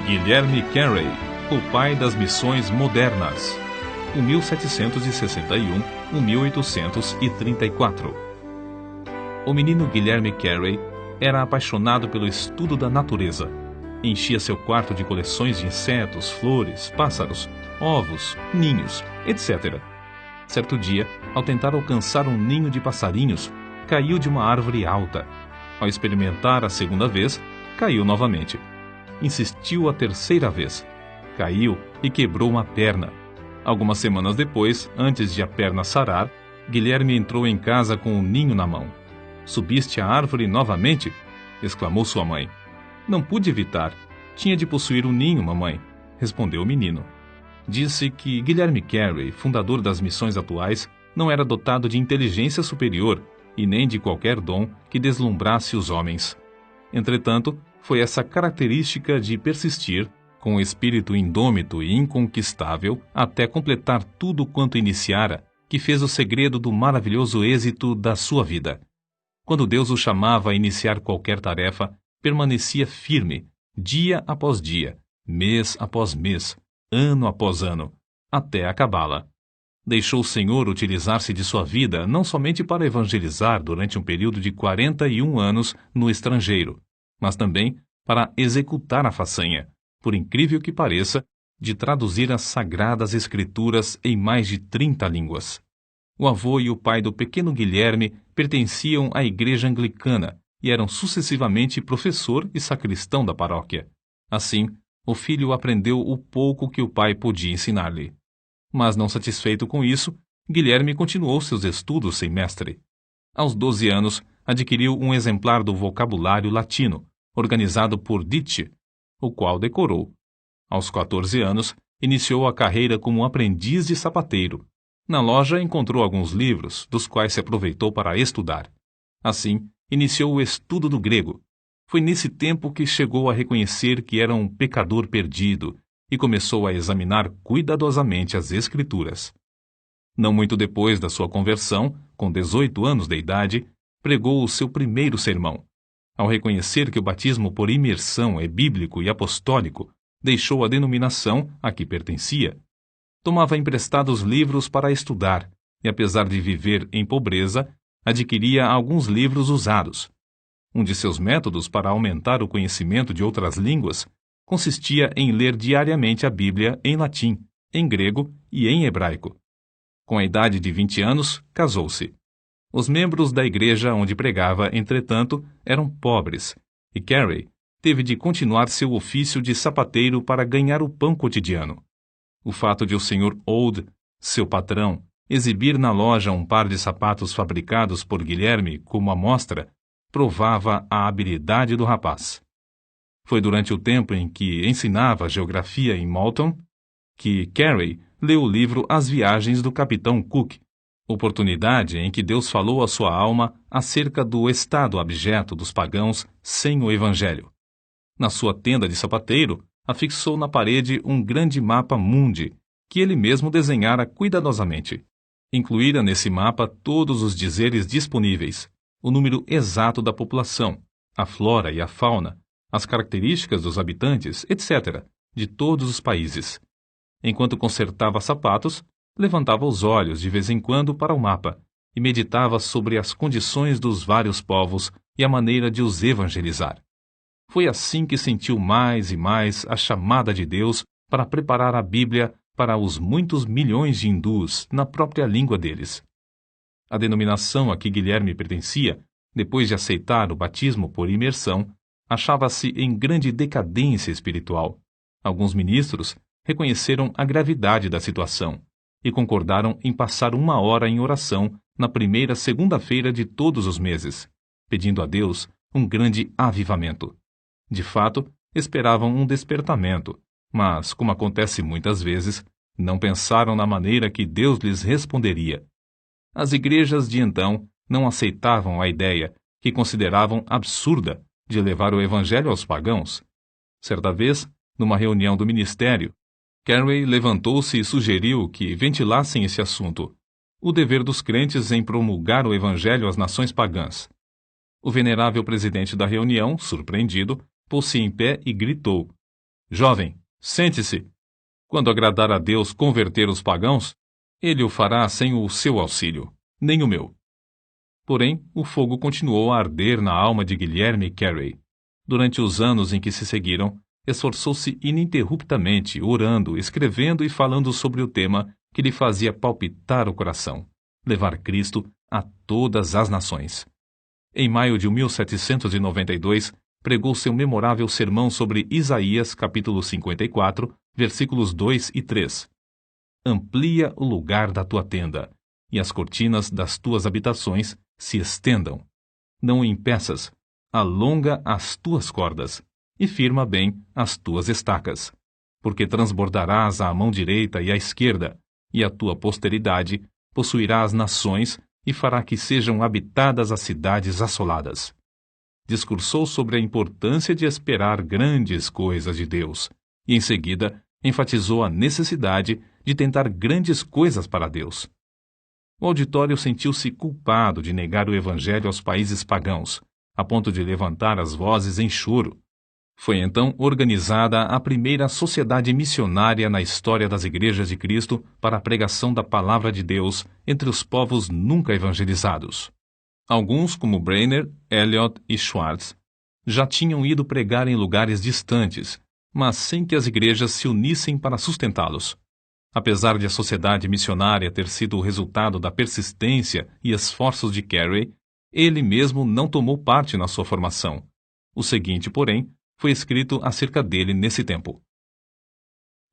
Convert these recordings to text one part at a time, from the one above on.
Guilherme Carey, o pai das missões modernas, 1761-1834. O menino Guilherme Carey era apaixonado pelo estudo da natureza. Enchia seu quarto de coleções de insetos, flores, pássaros, ovos, ninhos, etc. Certo dia, ao tentar alcançar um ninho de passarinhos, caiu de uma árvore alta. Ao experimentar a segunda vez, caiu novamente. Insistiu a terceira vez. Caiu e quebrou uma perna. Algumas semanas depois, antes de a perna sarar, Guilherme entrou em casa com o ninho na mão. "Subiste a árvore novamente?" exclamou sua mãe. "Não pude evitar. Tinha de possuir o ninho, mamãe", respondeu o menino. Disse que Guilherme Carey, fundador das missões atuais, não era dotado de inteligência superior e nem de qualquer dom que deslumbrasse os homens. Entretanto, foi essa característica de persistir, com o espírito indômito e inconquistável, até completar tudo quanto iniciara, que fez o segredo do maravilhoso êxito da sua vida. Quando Deus o chamava a iniciar qualquer tarefa, permanecia firme, dia após dia, mês após mês, ano após ano, até acabá-la. Deixou o Senhor utilizar-se de sua vida não somente para evangelizar durante um período de 41 anos no estrangeiro, mas também para executar a façanha, por incrível que pareça, de traduzir as Sagradas Escrituras em mais de 30 línguas. O avô e o pai do pequeno Guilherme pertenciam à igreja anglicana e eram sucessivamente professor e sacristão da paróquia. Assim, o filho aprendeu o pouco que o pai podia ensinar-lhe. Mas não satisfeito com isso, Guilherme continuou seus estudos sem mestre. Aos 12 anos, adquiriu um exemplar do vocabulário latino, organizado por Ditch, o qual decorou. Aos 14 anos, iniciou a carreira como aprendiz de sapateiro. Na loja encontrou alguns livros, dos quais se aproveitou para estudar. Assim, iniciou o estudo do grego. Foi nesse tempo que chegou a reconhecer que era um pecador perdido e começou a examinar cuidadosamente as Escrituras. Não muito depois da sua conversão, com 18 anos de idade, pregou o seu primeiro sermão. Ao reconhecer que o batismo por imersão é bíblico e apostólico, deixou a denominação a que pertencia. Tomava emprestados livros para estudar e, apesar de viver em pobreza, adquiria alguns livros usados. Um de seus métodos para aumentar o conhecimento de outras línguas consistia em ler diariamente a Bíblia em latim, em grego e em hebraico. Com a idade de 20 anos, casou-se. Os membros da igreja onde pregava, entretanto, eram pobres, e Carey teve de continuar seu ofício de sapateiro para ganhar o pão cotidiano. O fato de o Sr. Old, seu patrão, exibir na loja um par de sapatos fabricados por Guilherme como amostra, provava a habilidade do rapaz. Foi durante o tempo em que ensinava geografia em Malton que Carey leu o livro As Viagens do Capitão Cook, oportunidade em que Deus falou à sua alma acerca do estado abjeto dos pagãos sem o Evangelho. Na sua tenda de sapateiro, afixou na parede um grande mapa mundi, que ele mesmo desenhara cuidadosamente. Incluíra nesse mapa todos os dizeres disponíveis, o número exato da população, a flora e a fauna, as características dos habitantes, etc., de todos os países. Enquanto consertava sapatos, levantava os olhos de vez em quando para o mapa e meditava sobre as condições dos vários povos e a maneira de os evangelizar. Foi assim que sentiu mais e mais a chamada de Deus para preparar a Bíblia para os muitos milhões de hindus na própria língua deles. A denominação a que Guilherme pertencia, depois de aceitar o batismo por imersão, achava-se em grande decadência espiritual. Alguns ministros reconheceram a gravidade da situação e concordaram em passar 1 hora em oração na primeira segunda-feira de todos os meses, pedindo a Deus um grande avivamento. De fato, esperavam um despertamento, mas, como acontece muitas vezes, não pensaram na maneira que Deus lhes responderia. As igrejas de então não aceitavam a ideia, que consideravam absurda, de levar o evangelho aos pagãos. Certa vez, numa reunião do ministério, Carey levantou-se e sugeriu que ventilassem esse assunto, o dever dos crentes em promulgar o evangelho às nações pagãs. O venerável presidente da reunião, surpreendido, pôs-se em pé e gritou: Jovem, sente-se. Quando agradar a Deus converter os pagãos, ele o fará sem o seu auxílio, nem o meu. Porém, o fogo continuou a arder na alma de Guilherme Carey. Durante os anos em que se seguiram, esforçou-se ininterruptamente, orando, escrevendo e falando sobre o tema que lhe fazia palpitar o coração: levar Cristo a todas as nações. Em maio de 1792, pregou seu memorável sermão sobre Isaías, capítulo 54, versículos 2 e 3. Amplia o lugar da tua tenda, e as cortinas das tuas habitações se estendam. Não o impeças, alonga as tuas cordas, e firma bem as tuas estacas. Porque transbordarás à mão direita e à esquerda, e a tua posteridade possuirá as nações e fará que sejam habitadas as cidades assoladas. Discursou sobre a importância de esperar grandes coisas de Deus, e em seguida enfatizou a necessidade de tentar grandes coisas para Deus. O auditório sentiu-se culpado de negar o evangelho aos países pagãos, a ponto de levantar as vozes em choro. Foi então organizada a primeira sociedade missionária na história das igrejas de Cristo para a pregação da palavra de Deus entre os povos nunca evangelizados. Alguns, como Brainerd, Eliot e Schwartz, já tinham ido pregar em lugares distantes, mas sem que as igrejas se unissem para sustentá-los. Apesar de a sociedade missionária ter sido o resultado da persistência e esforços de Carey, ele mesmo não tomou parte na sua formação. O seguinte, porém, foi escrito acerca dele nesse tempo: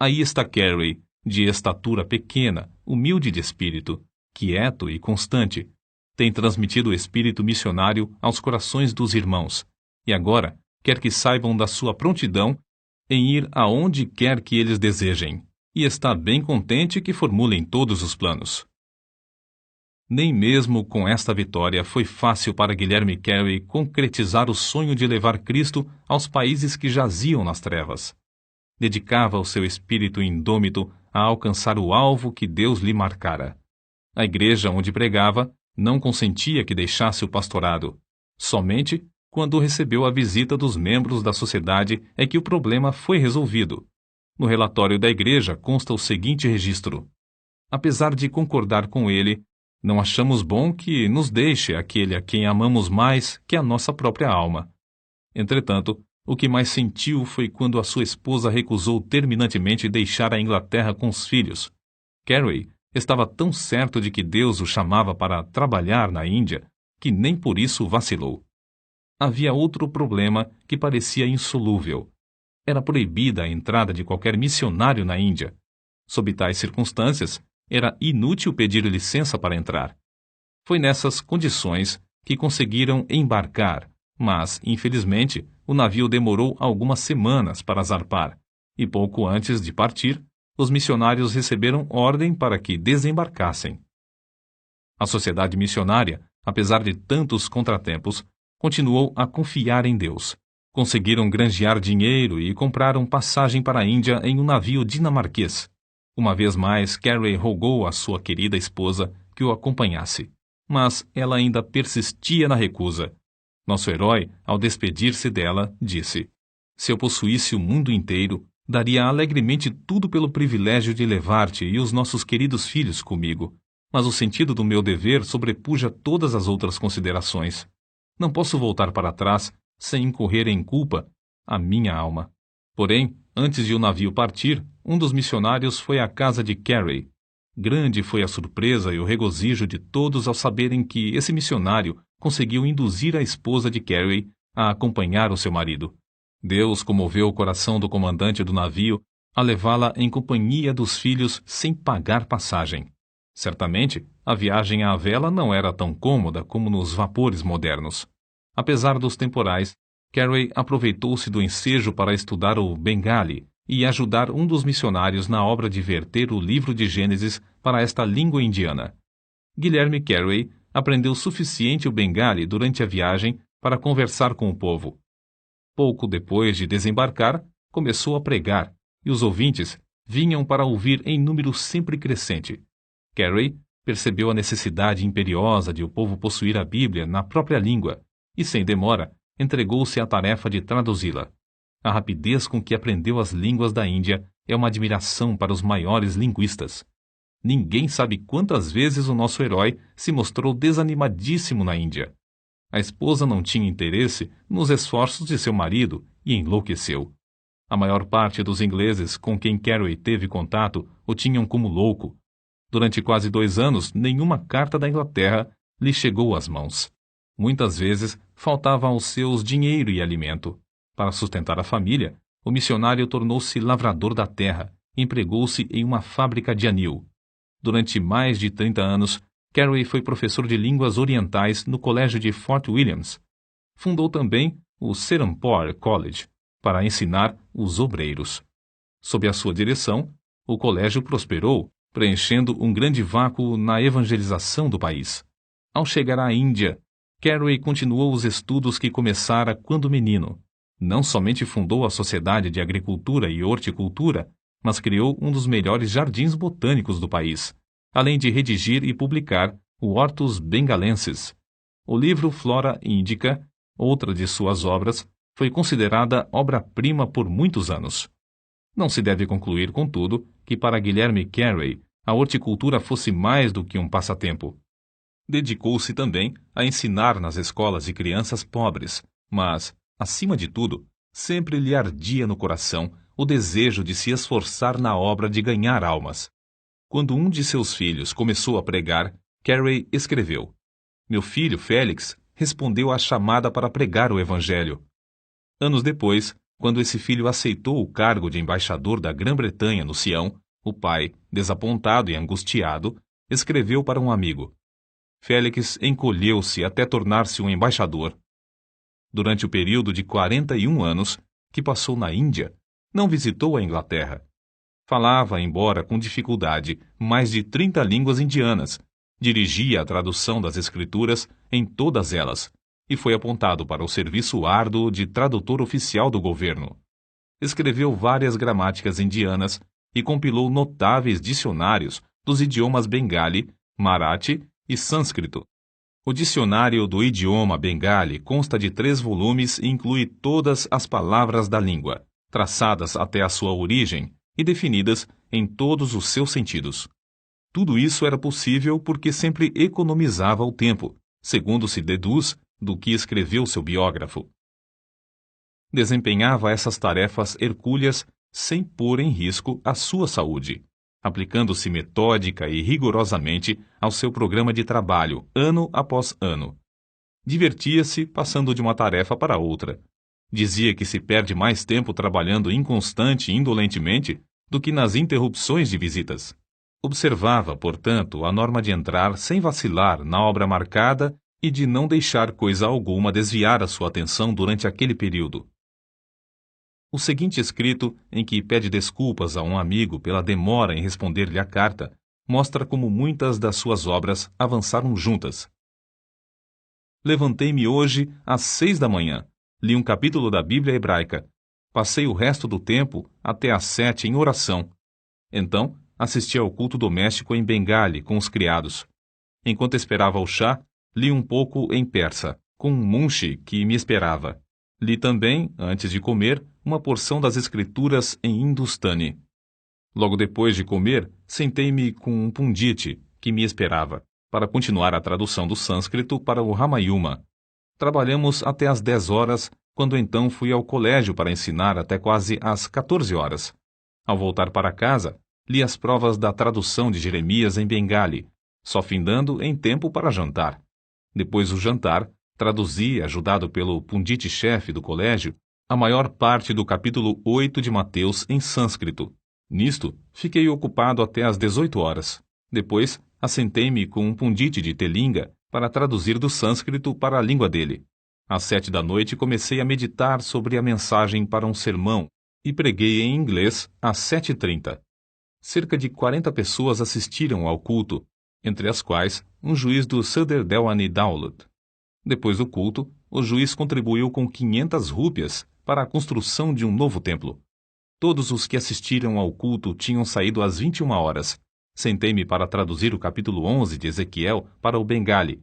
Aí está Carey, de estatura pequena, humilde de espírito, quieto e constante. Tem transmitido o espírito missionário aos corações dos irmãos, e agora quer que saibam da sua prontidão em ir aonde quer que eles desejem, e está bem contente que formulem todos os planos. Nem mesmo com esta vitória foi fácil para Guilherme Carey concretizar o sonho de levar Cristo aos países que jaziam nas trevas. Dedicava o seu espírito indômito a alcançar o alvo que Deus lhe marcara. A igreja onde pregava não consentia que deixasse o pastorado. Somente quando recebeu a visita dos membros da sociedade é que o problema foi resolvido. No relatório da igreja consta o seguinte registro: apesar de concordar com ele, não achamos bom que nos deixe aquele a quem amamos mais que a nossa própria alma. Entretanto, o que mais sentiu foi quando a sua esposa recusou terminantemente deixar a Inglaterra com os filhos. Carey estava tão certo de que Deus o chamava para trabalhar na Índia que nem por isso vacilou. Havia outro problema que parecia insolúvel. Era proibida a entrada de qualquer missionário na Índia. Sob tais circunstâncias, era inútil pedir licença para entrar. Foi nessas condições que conseguiram embarcar, mas, infelizmente, o navio demorou algumas semanas para zarpar, e pouco antes de partir, os missionários receberam ordem para que desembarcassem. A sociedade missionária, apesar de tantos contratempos, continuou a confiar em Deus. Conseguiram granjear dinheiro e compraram passagem para a Índia em um navio dinamarquês. Uma vez mais, Carey rogou à sua querida esposa que o acompanhasse, mas ela ainda persistia na recusa. Nosso herói, ao despedir-se dela, disse: se eu possuísse o mundo inteiro, daria alegremente tudo pelo privilégio de levar-te e os nossos queridos filhos comigo, mas o sentido do meu dever sobrepuja todas as outras considerações. Não posso voltar para trás sem incorrer em culpa a minha alma. Porém, antes de o navio partir, um dos missionários foi à casa de Carey. Grande foi a surpresa e o regozijo de todos ao saberem que esse missionário conseguiu induzir a esposa de Carey a acompanhar o seu marido. Deus comoveu o coração do comandante do navio a levá-la em companhia dos filhos sem pagar passagem. Certamente, a viagem à vela não era tão cômoda como nos vapores modernos. Apesar dos temporais, Carey aproveitou-se do ensejo para estudar o Bengali e ajudar um dos missionários na obra de verter o livro de Gênesis para esta língua indiana. Guilherme Carey aprendeu suficiente o Bengali durante a viagem para conversar com o povo. Pouco depois de desembarcar, começou a pregar, e os ouvintes vinham para ouvir em número sempre crescente. Carey percebeu a necessidade imperiosa de o povo possuir a Bíblia na própria língua, e sem demora entregou-se à tarefa de traduzi-la. A rapidez com que aprendeu as línguas da Índia é uma admiração para os maiores linguistas. Ninguém sabe quantas vezes o nosso herói se mostrou desanimadíssimo na Índia. A esposa não tinha interesse nos esforços de seu marido e enlouqueceu. A maior parte dos ingleses com quem Carey teve contato o tinham como louco. Durante quase 2 anos, nenhuma carta da Inglaterra lhe chegou às mãos. Muitas vezes faltava aos seus dinheiro e alimento. Para sustentar a família, o missionário tornou-se lavrador da terra, empregou-se em uma fábrica de anil. Durante mais de 30 anos, Carey foi professor de línguas orientais no colégio de Fort Williams. Fundou também o Serampore College, para ensinar os obreiros. Sob a sua direção, o colégio prosperou, preenchendo um grande vácuo na evangelização do país. Ao chegar à Índia, Carey continuou os estudos que começara quando menino. Não somente fundou a Sociedade de Agricultura e Horticultura, mas criou um dos melhores jardins botânicos do país, além de redigir e publicar o Hortus Bengalensis. O livro Flora Indica, outra de suas obras, foi considerada obra-prima por muitos anos. Não se deve concluir, contudo, que para Guilherme Carey a horticultura fosse mais do que um passatempo. Dedicou-se também a ensinar nas escolas de crianças pobres, mas, acima de tudo, sempre lhe ardia no coração o desejo de se esforçar na obra de ganhar almas. Quando um de seus filhos começou a pregar, Carey escreveu: "Meu filho, Félix, respondeu à chamada para pregar o Evangelho." Anos depois, quando esse filho aceitou o cargo de embaixador da Grã-Bretanha no Sião, o pai, desapontado e angustiado, escreveu para um amigo: "Félix encolheu-se até tornar-se um embaixador." Durante o período de 41 anos que passou na Índia, não visitou a Inglaterra. Falava, embora com dificuldade, mais de 30 línguas indianas, dirigia a tradução das escrituras em todas elas, e foi apontado para o serviço árduo de tradutor oficial do governo. Escreveu várias gramáticas indianas e compilou notáveis dicionários dos idiomas bengali, marathi e sânscrito. O dicionário do idioma bengali consta de 3 volumes e inclui todas as palavras da língua, traçadas até a sua origem e definidas em todos os seus sentidos. Tudo isso era possível porque sempre economizava o tempo, segundo se deduz do que escreveu seu biógrafo. Desempenhava essas tarefas hercúleas sem pôr em risco a sua saúde, aplicando-se metódica e rigorosamente ao seu programa de trabalho, ano após ano. Divertia-se passando de uma tarefa para outra. Dizia que se perde mais tempo trabalhando inconstante e indolentemente do que nas interrupções de visitas. Observava, portanto, a norma de entrar sem vacilar na obra marcada e de não deixar coisa alguma desviar a sua atenção durante aquele período. O seguinte escrito, em que pede desculpas a um amigo pela demora em responder-lhe a carta, mostra como muitas das suas obras avançaram juntas. Levantei-me hoje às 6 da manhã, li um capítulo da Bíblia hebraica, passei o resto do tempo até às 7 em oração. Então, assisti ao culto doméstico em Bengali com os criados. Enquanto esperava o chá, li um pouco em persa, com um munshi que me esperava. Li também, antes de comer, uma porção das escrituras em hindustani. Logo depois de comer, sentei-me com um pundit que me esperava, para continuar a tradução do sânscrito para o Ramayuma. Trabalhamos até às 10 horas, quando então fui ao colégio para ensinar até quase às 14 horas. Ao voltar para casa, li as provas da tradução de Jeremias em Bengali, só findando em tempo para jantar. Depois do jantar, traduzi, ajudado pelo pundit-chefe do colégio, a maior parte do capítulo 8 de Mateus em sânscrito. Nisto, fiquei ocupado até às 18 horas. Depois, assentei-me com um pundit de Telinga para traduzir do sânscrito para a língua dele. Às 7 da noite comecei a meditar sobre a mensagem para um sermão e preguei em inglês às 7h30. Cerca de 40 pessoas assistiram ao culto, entre as quais um juiz do Sadr Delwani Daulat. Depois do culto, o juiz contribuiu com 500 rúpias para a construção de um novo templo. Todos os que assistiram ao culto tinham saído às 21 horas. Sentei-me para traduzir o capítulo 11 de Ezequiel para o Bengali.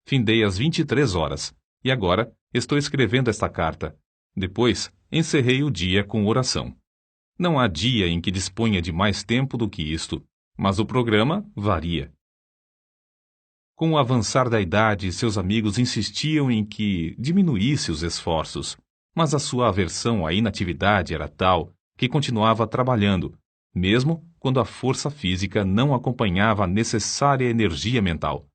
Findei às 23 horas, e agora estou escrevendo esta carta. Depois, encerrei o dia com oração. Não há dia em que disponha de mais tempo do que isto, mas o programa varia. Com o avançar da idade, seus amigos insistiam em que diminuísse os esforços, mas a sua aversão à inatividade era tal que continuava trabalhando, mesmo quando a força física não acompanhava a necessária energia mental.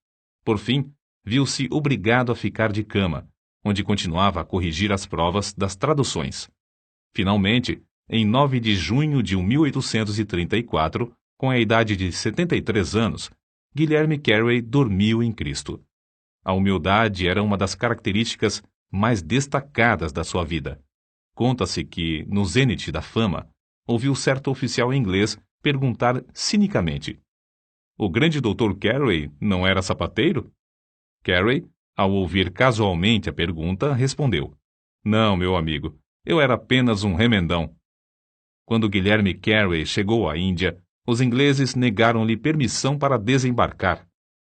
Por fim, viu-se obrigado a ficar de cama, onde continuava a corrigir as provas das traduções. Finalmente, em 9 de junho de 1834, com a idade de 73 anos, Guilherme Carey dormiu em Cristo. A humildade era uma das características mais destacadas da sua vida. Conta-se que, no zênite da fama, ouviu certo oficial inglês perguntar cinicamente: "O grande Dr. Carey não era sapateiro?" Carey, ao ouvir casualmente a pergunta, respondeu: "Não, meu amigo, eu era apenas um remendão." Quando Guilherme Carey chegou à Índia, os ingleses negaram-lhe permissão para desembarcar.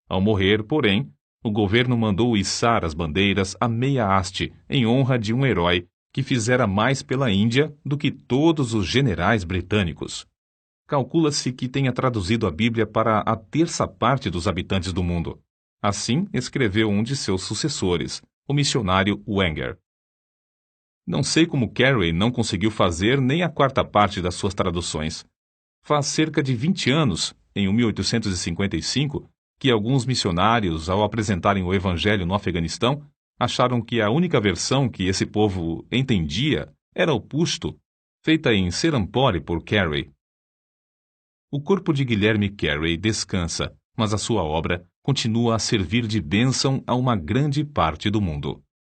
Ao morrer, porém, o governo mandou içar as bandeiras à meia haste em honra de um herói que fizera mais pela Índia do que todos os generais britânicos. Calcula-se que tenha traduzido a Bíblia para a terça parte dos habitantes do mundo. Assim escreveu um de seus sucessores, o missionário Wenger. Não sei como Carey não conseguiu fazer nem a quarta parte das suas traduções. Faz cerca de 20 anos, em 1855, que alguns missionários, ao apresentarem o Evangelho no Afeganistão, acharam que a única versão que esse povo entendia era o Pushto, feita em Serampore por Carey. O corpo de Guilherme Carey descansa, mas a sua obra continua a servir de bênção a uma grande parte do mundo.